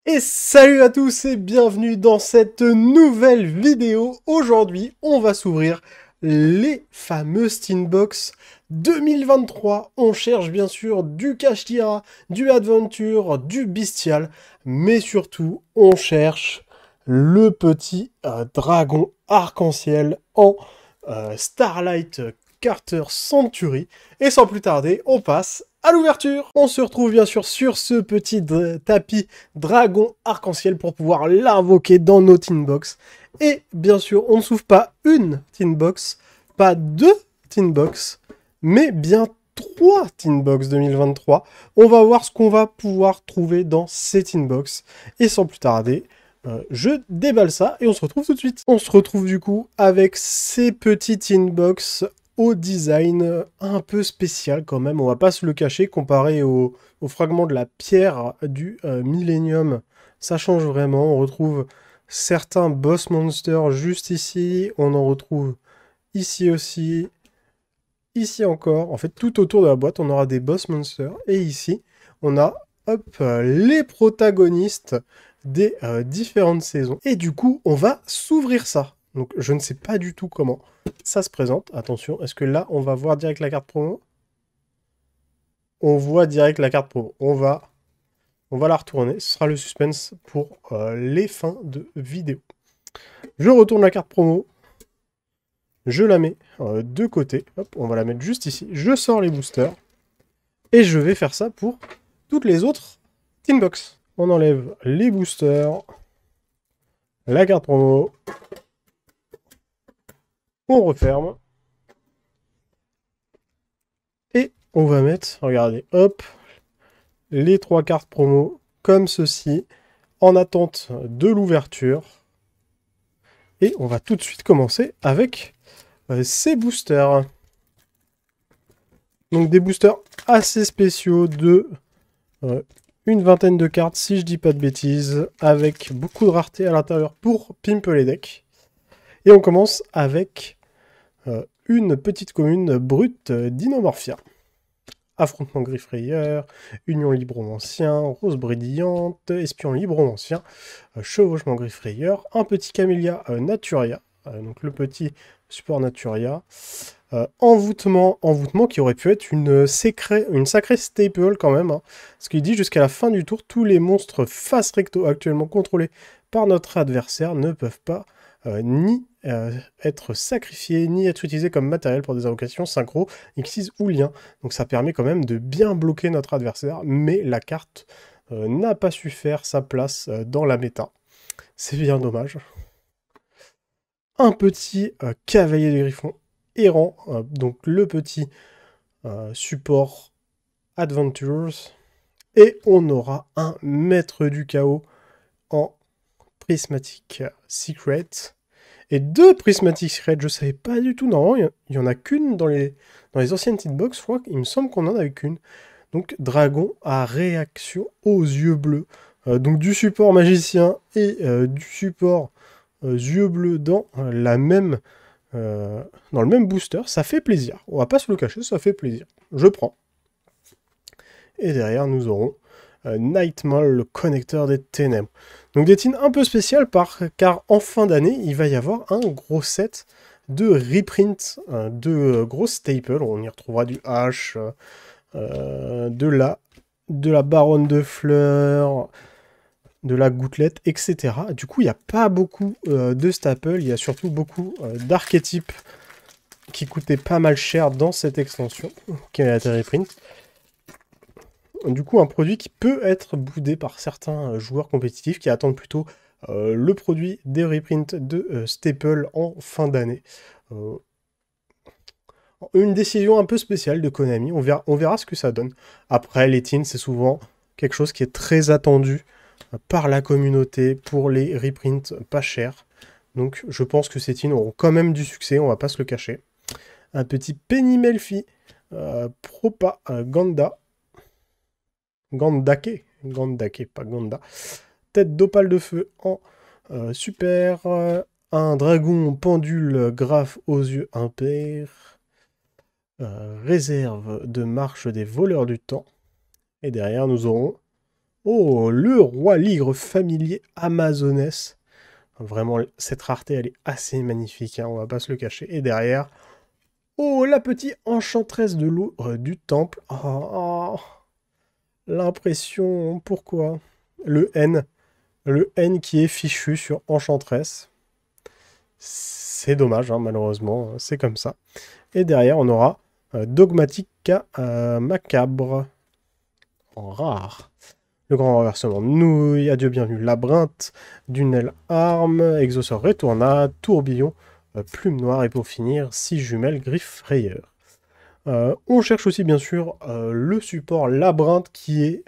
Et salut à tous et bienvenue dans cette nouvelle vidéo. Aujourd'hui, on va s'ouvrir les fameuses Tinbox 2023. On cherche bien sûr du Kashtira, du Adventure, du Bestial, mais surtout, on cherche le petit dragon arc-en-ciel en Starlight Carter Century. Et sans plus tarder, on passe à l'ouverture. On se retrouve bien sûr sur ce petit tapis dragon arc-en-ciel pour pouvoir l'invoquer dans nos Tinbox. Et bien sûr, on ne s'ouvre pas une Tinbox, pas deux Tinbox, mais bien 3 Tinbox 2023. On va voir ce qu'on va pouvoir trouver dans ces Tinbox. Et sans plus tarder, je déballe ça et on se retrouve tout de suite. On se retrouve du coup avec ces petits Tinbox au design un peu spécial quand même, on va pas se le cacher, comparé au fragment de la pierre du Millennium, ça change vraiment. On retrouve certains boss monsters juste ici, on en retrouve ici aussi, ici encore. En fait, tout autour de la boîte, on aura des boss monsters, et ici, on a hop, les protagonistes des différentes saisons. Et du coup, on va s'ouvrir ça. Donc, je ne sais pas du tout comment ça se présente. Attention, est-ce que là, on va voir direct la carte promo? On voit direct la carte promo. On va la retourner. Ce sera le suspense pour les fins de vidéo. Je retourne la carte promo. Je la mets de côté. Hop, on va la mettre juste ici. Je sors les boosters. Et je vais faire ça pour toutes les autres Tinbox. On enlève les boosters. La carte promo. On referme. Et on va mettre, regardez, hop, les 3 cartes promo comme ceci, en attente de l'ouverture. Et on va tout de suite commencer avec ces boosters. Donc des boosters assez spéciaux de une vingtaine de cartes, si je dis pas de bêtises, avec beaucoup de rareté à l'intérieur pour pimper les decks. Et on commence avec une petite commune brute d'Inomorphia. Affrontement Griffrayeur, Union Libromancien, Rose Brillante, Espion Libromancien, Chevauchement Griffrayeur, un petit Camellia Naturia, donc le petit support Naturia, envoûtement qui aurait pu être une sacrée staple quand même, hein, parce qu'il dit jusqu'à la fin du tour, tous les monstres face recto actuellement contrôlés par notre adversaire ne peuvent pas ni être sacrifiés, ni être utilisés comme matériel pour des invocations synchro, Xyz ou lien. Donc ça permet quand même de bien bloquer notre adversaire, mais la carte n'a pas su faire sa place dans la méta. C'est bien dommage. Un petit cavalier de griffon errant, donc le petit support Adventures, et on aura un maître du chaos en Prismatic Secret, et 2 Prismatic Secret, je savais pas du tout, normalement il y en a qu'une dans les anciennes Tinbox, je crois qu'il me semble qu'on en avait qu'une. Donc dragon à réaction aux yeux bleus, donc du support magicien et du support yeux bleus dans dans le même booster, ça fait plaisir. On va pas se le cacher, ça fait plaisir. Je prends. Et derrière, nous aurons Nightmare, le connecteur des ténèbres. Donc des tins un peu spéciales, car en fin d'année, il va y avoir un gros set de reprint, de gros staples. On y retrouvera du H, de la baronne de fleurs, de la gouttelette, etc. Du coup, il n'y a pas beaucoup de staples, il y a surtout beaucoup d'archétypes qui coûtaient pas mal cher dans cette extension, qui est la reprint. Du coup, un produit qui peut être boudé par certains joueurs compétitifs qui attendent plutôt le produit des reprints de Staple en fin d'année. Une décision un peu spéciale de Konami, on verra ce que ça donne. Après, les teens, c'est souvent quelque chose qui est très attendu par la communauté pour les reprints pas chers. Donc je pense que ces teens auront quand même du succès, on va pas se le cacher. Un petit Penny Melfi, Propa Ganda, Gandake, pas Ganda. Tête d'opale de feu en super. Un dragon pendule graphe aux yeux impairs. Réserve de marche des voleurs du temps. Et derrière, nous aurons Oh, le roi ligre familier amazonès. Vraiment, cette rareté, elle est assez magnifique, hein, on va pas se le cacher. Et derrière, oh, la petite enchanteresse de l'eau du temple. Oh, l'impression, pourquoi? Le N. Le N qui est fichu sur enchanteresse. C'est dommage, hein, malheureusement, c'est comme ça. Et derrière, on aura Dogmatica Macabre. En rare. Le grand renversement de nouilles, adieu bienvenue labyrinthe, Dunel arme, exauceur rétourna, tourbillon, plume noire et pour finir, 6 jumelles griffe frayeur. On cherche aussi bien sûr le support labyrinthe qui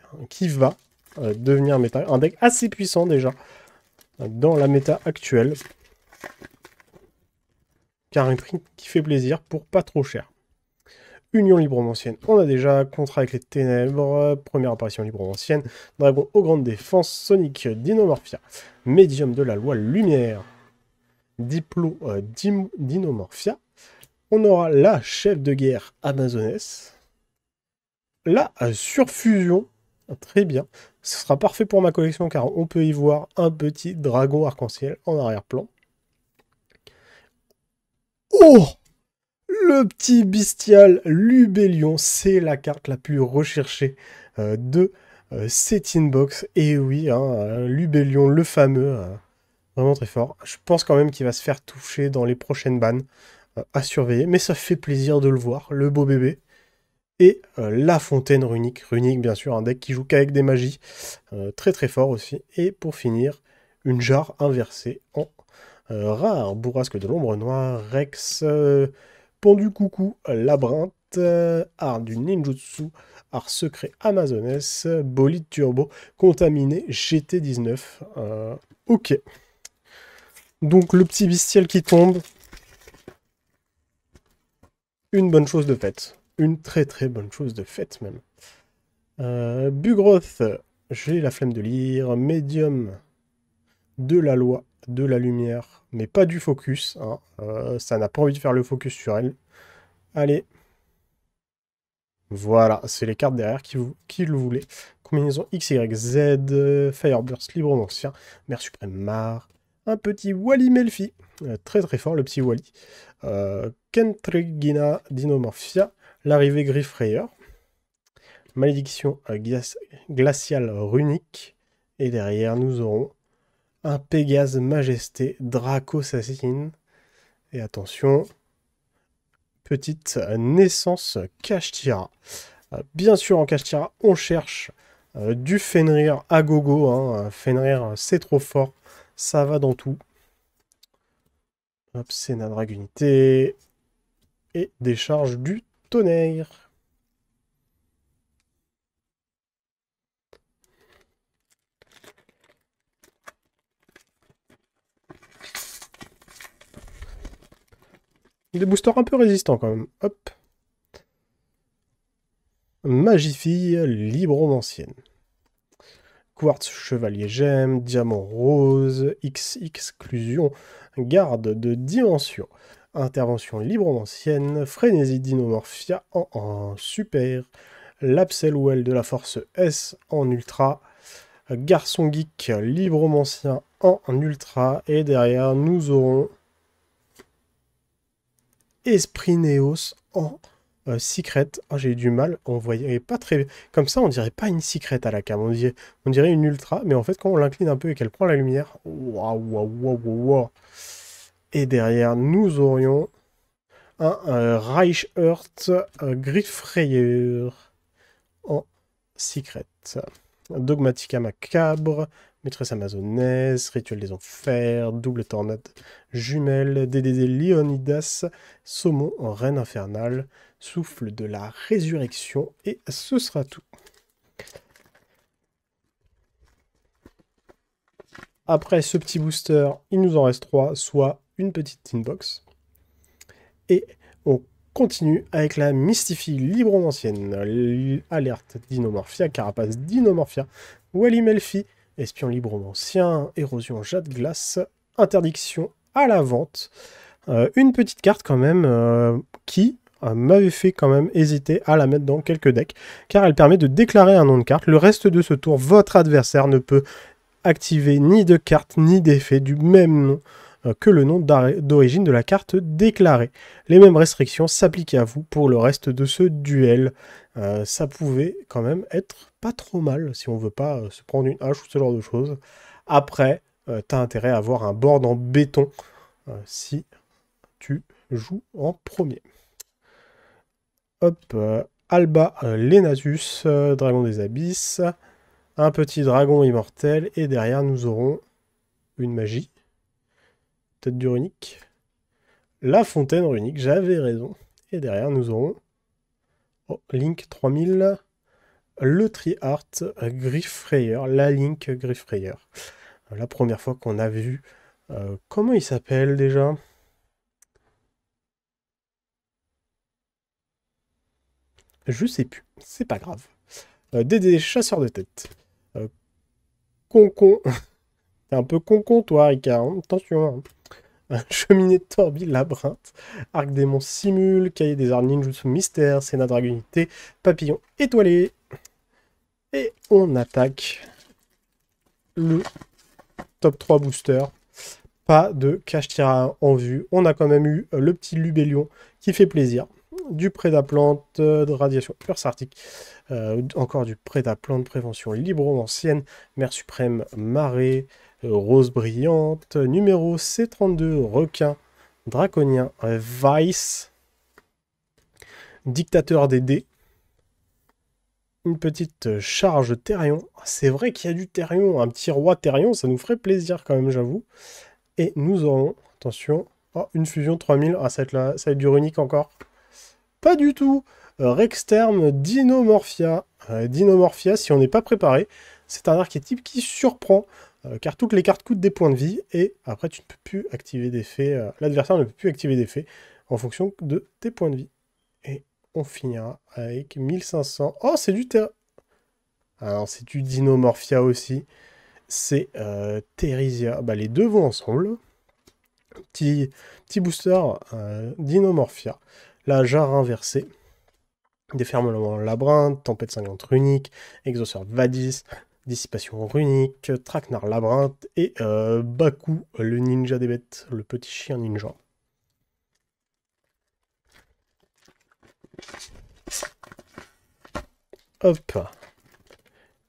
va devenir méta, un deck assez puissant déjà dans la méta actuelle. Car un prix qui fait plaisir pour pas trop cher. Union libromancienne, on a déjà contrat avec les ténèbres, première apparition libromancienne, dragon aux grandes défenses, Sonic Dinomorphia, médium de la loi lumière, Diplo Dinomorphia, on aura la chef de guerre amazonesse, la surfusion, très bien, ce sera parfait pour ma collection car on peut y voir un petit dragon arc-en-ciel en arrière-plan. Oh! Le petit bestial Lubellion, c'est la carte la plus recherchée de cette inbox. Et oui, hein, Lubellion, le fameux, vraiment très fort. Je pense quand même qu'il va se faire toucher dans les prochaines bannes à surveiller. Mais ça fait plaisir de le voir, le beau bébé. Et la fontaine runique. Runique, bien sûr, un deck qui joue qu'avec des magies. Très très fort aussi. Et pour finir, une jarre inversée en rare. Bourrasque de l'ombre noire, Rex... Pendu coucou, labyrinthe, art du ninjutsu, art secret amazonès, bolide turbo, contaminé GT19. Ok. Donc le petit bestial qui tombe. Une bonne chose de faite. Une très très bonne chose de faite même. Bugroth, j'ai la flemme de lire. Médium de la loi, de la lumière, mais pas du focus. Hein. Ça n'a pas envie de faire le focus sur elle. Allez. Voilà, c'est les cartes derrière qui le voulaient. Combinaison X, Y, Z, Fireburst, Libromancien, Mère Suprême Mar, un petit Wally Melfi, très très fort le petit Wally. Kentrigina Dinomorphia, l'arrivée Griffrayer, Malédiction Glaciale Runique, et derrière nous aurons un Pégase Majesté, Draco Assassine, et attention, petite naissance Kashtira. Bien sûr, en Kashtira, on cherche du Fenrir à gogo. Hein. Fenrir, c'est trop fort. Ça va dans tout. Hop, Sénat Dragunité. Et décharge du tonnerre. Des boosters un peu résistants quand même. Hop. Magifille libromancienne. Quartz chevalier gemme, diamant rose, X exclusion, garde de dimension, intervention libromancienne, frénésie dinomorphia en super, l'Abselwell de la force S en ultra, garçon geek libromancien en ultra, et derrière nous aurons Esprit Néos en secret. Oh, j'ai eu du mal, on voyait pas très... Comme ça, on dirait pas une secret à la cam, on dirait une ultra, mais en fait, quand on l'incline un peu et qu'elle prend la lumière... Waouh, waouh, waouh, waouh. Et derrière, nous aurions un Reich Earth Griffrayer en secret. Dogmatica Macabre, Maîtresse Amazonaise, Rituel des Enfers, Double Tornade, Jumelle, DDD Leonidas, Saumon en Reine Infernale, Souffle de la Résurrection, et ce sera tout. Après ce petit booster, il nous en reste 3, soit une petite inbox. Et on continue avec la Mystifie libromancienne, Alerte Dinomorphia, Carapace Dinomorphia, Wally Melfi, Espion libromancien, Érosion Jade Glace, Interdiction à la vente. Une petite carte quand même qui m'avait fait quand même hésiter à la mettre dans quelques decks, car elle permet de déclarer un nom de carte. Le reste de ce tour, votre adversaire ne peut activer ni de carte ni d'effet du même nom que le nom d'origine de la carte déclarée. Les mêmes restrictions s'appliquent à vous pour le reste de ce duel. Ça pouvait quand même être pas trop mal si on veut pas se prendre une hache ou ce genre de choses. Après, t'as intérêt à avoir un board en béton si tu joues en premier. Hop, Alba Lenasus, dragon des abysses, un petit dragon immortel, et derrière nous aurons une magie, tête du runique, la fontaine runique, j'avais raison, et derrière nous aurons Link 3000, le Tri-Art Griffrayer, la Link Griffrayer. La première fois qu'on a vu, comment il s'appelle déjà? Je sais plus, c'est pas grave. DD, chasseur de tête. Concon. T'es un peu concon, toi, Ricard. Hein, attention. Hein. Cheminée de Torbi, labyrinthe. Arc démon simule. Cahier des arts ninjutsu mystère. Sénat dragonité. Papillon étoilé. Et on attaque le top 3 booster. Pas de cache-tira en vue. On a quand même eu le petit Lubellion qui fait plaisir. Du prédaplante, de radiation ursartique, encore du prédaplante, prévention libre ancienne, mer suprême, marée, rose brillante, numéro C32, requin, draconien, vice, dictateur des dés, une petite charge Therion. C'est vrai qu'il y a du Therion, un petit roi Therion, ça nous ferait plaisir quand même, j'avoue. Et nous aurons, attention, une fusion 3000, ça va être du runique encore. Pas du tout. Rexterm Dinomorphia. Dinomorphia, si on n'est pas préparé, c'est un archétype qui surprend, car toutes les cartes coûtent des points de vie, et après tu ne peux plus activer d'effet, l'adversaire ne peut plus activer d'effet en fonction de tes points de vie. Et on finira avec 1500. Oh, c'est du Ah non, c'est du Dinomorphia aussi. C'est Thérésia. Bah, les deux vont ensemble. Petit booster Dinomorphia. La jarre inversée. Déferlement labyrinthe, tempête cinglante runique, exauceur Vadis, dissipation runique, traquenard labyrinthe et Baku, le ninja des bêtes, le petit chien ninja. Hop,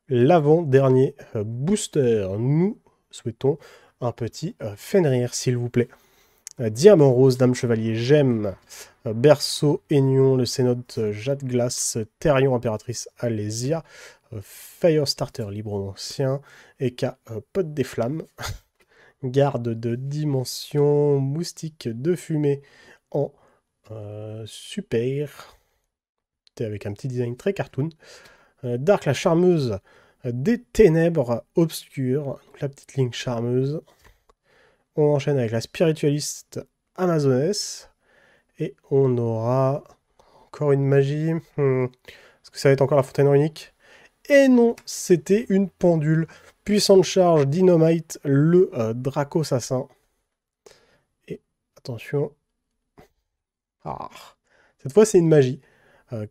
l'avant-dernier booster. Nous souhaitons un petit Fenrir, s'il vous plaît. Diamant rose, dame chevalier, gemme, berceau, aignon, le cénote, jade glace, Therion impératrice, Alésia, Firestarter, libre ancien, Eka, pote des flammes, garde de dimension, moustique de fumée en super, avec un petit design très cartoon, Dark la charmeuse des ténèbres obscures, la petite ligne charmeuse. On enchaîne avec la spiritualiste amazonesse. Et on aura encore une magie. Est-ce que ça va être encore la fontaine runique? Et non, c'était une pendule. Puissante charge, dynamite, le Draco assassin. Et attention. Ah, cette fois, c'est une magie.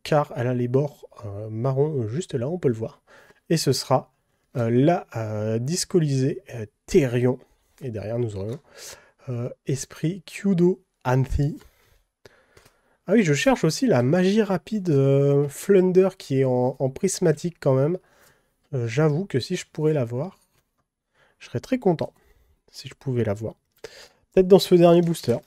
Car elle a les bords marron juste là, on peut le voir. Et ce sera la discolisée Therion. Et derrière, nous aurons Esprit Kyudo Anthi. Ah oui, je cherche aussi la magie rapide Flunder qui est en prismatique quand même. J'avoue que si je pourrais l'avoir, je serais très content si je pouvais l'avoir. Peut-être dans ce dernier booster.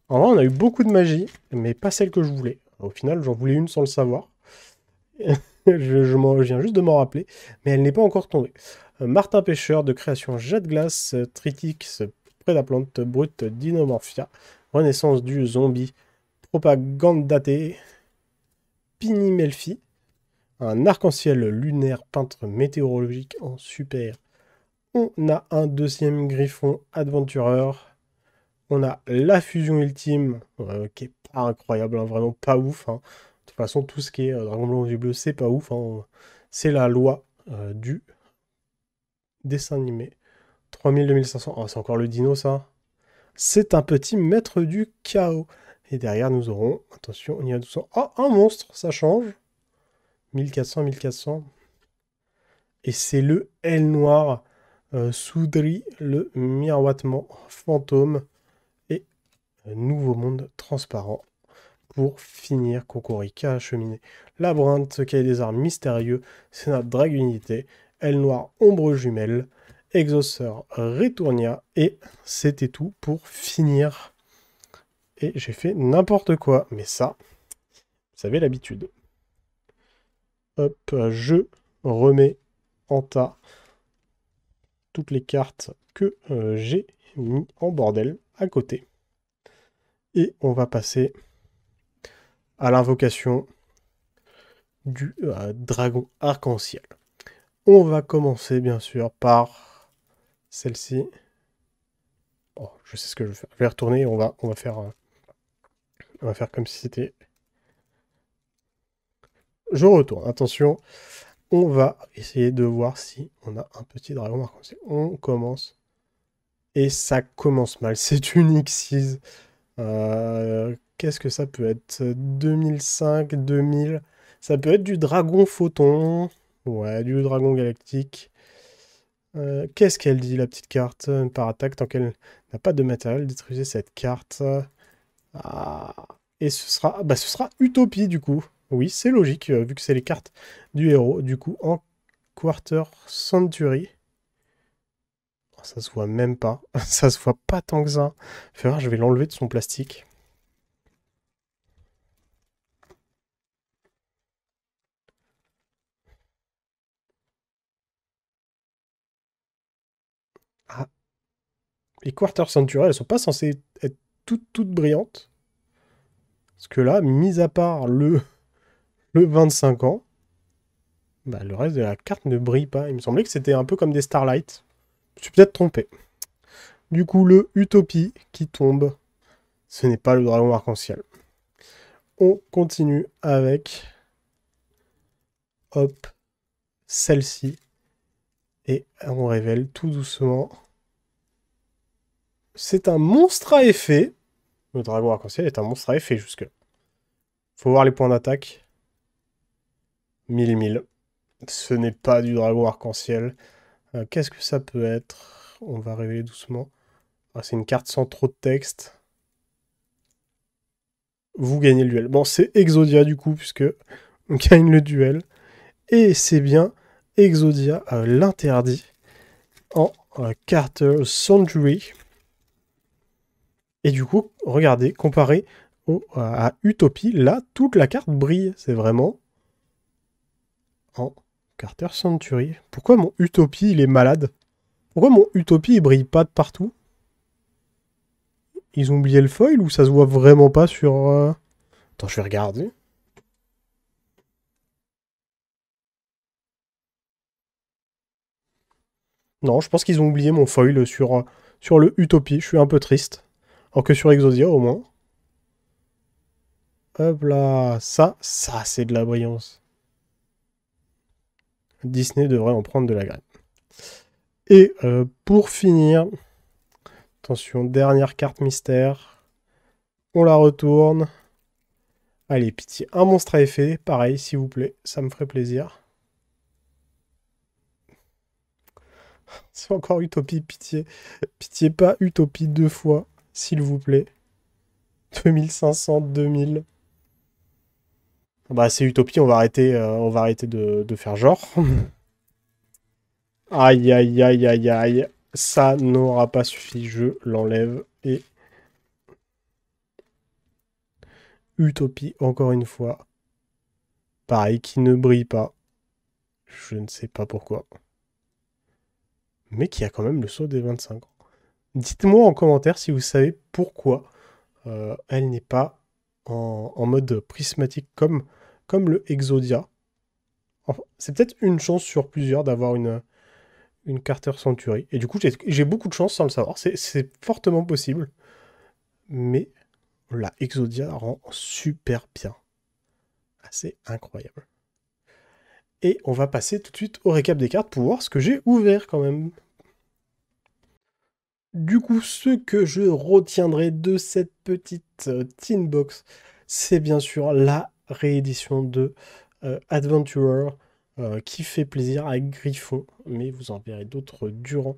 En vrai, on a eu beaucoup de magie, mais pas celle que je voulais. Au final, j'en voulais une sans le savoir. je viens juste de m'en rappeler, mais elle n'est pas encore tombée. Martin Pêcheur de création Jade Glace, Tritix, Prédaplante brute, Dinomorphia, Renaissance du zombie, Propagandaté, Pinimelfi, un arc-en-ciel lunaire peintre météorologique en super. On a un deuxième griffon adventureur. On a la fusion ultime, qui est pas incroyable, hein, vraiment pas ouf. Hein. De toute façon, tout ce qui est Dragon Blanc du Bleu, c'est pas ouf. Hein. C'est la loi du dessin animé. 3000, 2500. Oh, c'est encore le dino, ça. c'est un petit maître du chaos. Et derrière, nous aurons, attention, on y a 200. Oh, un monstre, ça change. 1400, 1400. Et c'est le L noir, Soudri, le miroitement fantôme. Et nouveau monde transparent. Pour finir, Cocorica, cheminée. Labyrinthe, cahier des armes mystérieux, Sénat Dragunité, L noir, ombre jumelle, Exauceur, Retournia. Et c'était tout pour finir. Et j'ai fait n'importe quoi. Mais ça, vous avez l'habitude. Hop, je remets en tas toutes les cartes que j'ai mis en bordel à côté. Et on va passer à l'invocation du dragon arc-en-ciel. On va commencer bien sûr par celle-ci. Oh, je sais ce que je vais faire. Je vais retourner et on va faire comme si c'était... Je retourne, attention. On va essayer de voir si on a un petit dragon arc-en-ciel. On commence. Et ça commence mal. C'est une X6. Qu'est-ce que ça peut être? 2005, 2000. Ça peut être du dragon photon. Ouais, du dragon galactique. Qu'est-ce qu'elle dit, la petite carte? Par attaque, tant qu'elle n'a pas de matériel, détruisez cette carte. Ah. Et ce sera Utopie, du coup. Oui, c'est logique, vu que c'est les cartes du héros. Du coup, en Quarter Century. Oh, ça se voit même pas. Ça se voit pas tant que ça. Fais voir, je vais l'enlever de son plastique. Ah. Les Quarter Century, elles sont pas censées être toutes brillantes. Parce que là, mis à part le 25 ans, bah, le reste de la carte ne brille pas. Il me semblait que c'était un peu comme des Starlight. Je suis peut-être trompé. Du coup, le Utopie qui tombe, ce n'est pas le dragon arc-en-ciel. On continue avec... Hop, celle-ci. Et on révèle tout doucement... C'est un monstre à effet. Le dragon arc-en-ciel est un monstre à effet jusque. Faut voir les points d'attaque. 1000. Ce n'est pas du dragon arc-en-ciel. Qu'est-ce que ça peut être? On va révéler doucement. Ah, c'est une carte sans trop de texte. Vous gagnez le duel. Bon, c'est Exodia du coup, puisque on gagne le duel. Et c'est bien Exodia l'interdit en Carter Century. Et du coup, regardez, comparé à Utopie, là, toute la carte brille. C'est vraiment en Carter Century. Pourquoi mon Utopie, il est malade? Pourquoi mon Utopie, il brille pas de partout? Ils ont oublié le foil ou ça se voit vraiment pas sur... Attends, je vais regarder. Non, je pense qu'ils ont oublié mon foil sur le Utopie. Je suis un peu triste. Alors que sur Exodia, au moins. Hop là. Ça c'est de la brillance. Disney devrait en prendre de la graine. Et pour finir... Attention, dernière carte mystère. On la retourne. Allez, pitié. Un monstre à effet. Pareil, s'il vous plaît. Ça me ferait plaisir. C'est encore Utopie, pitié. Pitié, pas Utopie 2 fois, s'il vous plaît. 2500, 2000. Bah, c'est Utopie, on va arrêter de faire genre. Aïe, aïe, aïe, aïe, aïe. Ça n'aura pas suffi, je l'enlève. Et Utopie, encore une fois. Pareil, qui ne brille pas. Je ne sais pas pourquoi. Mais qui a quand même le saut des 25 ans. Dites-moi en commentaire si vous savez pourquoi elle n'est pas en mode prismatique comme le Exodia. Enfin, c'est peut-être une chance sur plusieurs d'avoir une Carter Century. Et du coup, j'ai beaucoup de chance sans le savoir. C'est fortement possible. Mais la Exodia rend super bien. Assez incroyable. Et on va passer tout de suite au récap des cartes pour voir ce que j'ai ouvert quand même. Du coup, ce que je retiendrai de cette petite Teen Box, c'est bien sûr la réédition de Adventurer qui fait plaisir avec Griffon, mais vous en verrez d'autres durant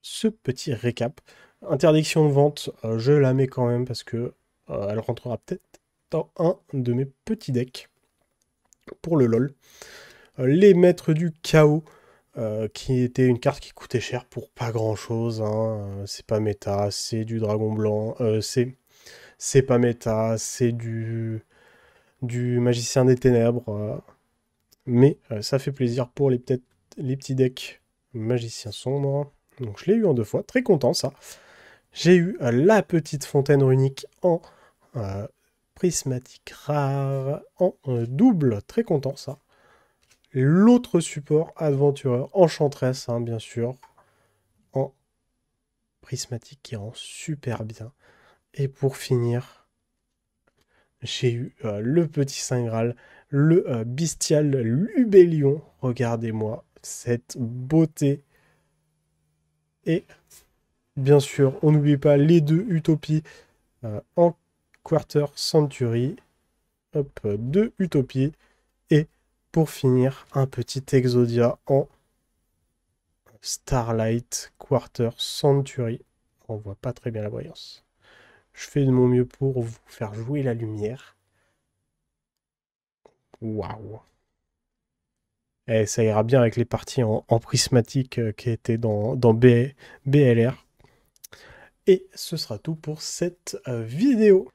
ce petit récap. Interdiction de vente, je la mets quand même parce que elle rentrera peut-être dans un de mes petits decks pour le LOL. Les maîtres du chaos, qui était une carte qui coûtait cher pour pas grand chose. Hein. C'est pas méta, c'est du dragon blanc. C'est pas méta, c'est du magicien des ténèbres. Mais ça fait plaisir pour peut-être les petits decks magicien sombre. Donc je l'ai eu en 2 fois, très content ça. J'ai eu la petite fontaine runique en prismatique rare, en double, très content ça. L'autre support, Adventureur, Enchantress, hein, bien sûr, en prismatique qui rend super bien. Et pour finir, j'ai eu le petit Saint Graal, le Bestial Lubellion. Regardez-moi cette beauté. Et bien sûr, on n'oublie pas les 2 Utopies en Quarter Century. Hop, 2 Utopies. Et pour finir, un petit Exodia en Starlight Quarter Century. On voit pas très bien la voyance. Je fais de mon mieux pour vous faire jouer la lumière. Waouh! Et ça ira bien avec les parties en prismatique qui étaient dans BLR. Et ce sera tout pour cette vidéo.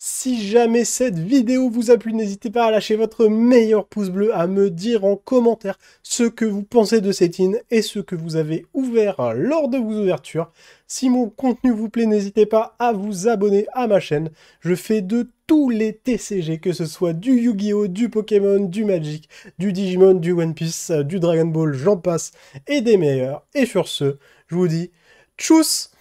Si jamais cette vidéo vous a plu, n'hésitez pas à lâcher votre meilleur pouce bleu, à me dire en commentaire ce que vous pensez de cette in et ce que vous avez ouvert lors de vos ouvertures. Si mon contenu vous plaît, n'hésitez pas à vous abonner à ma chaîne. Je fais de tous les TCG, que ce soit du Yu-Gi-Oh, du Pokémon, du Magic, du Digimon, du One Piece, du Dragon Ball, j'en passe, et des meilleurs. Et sur ce, je vous dis tchuss!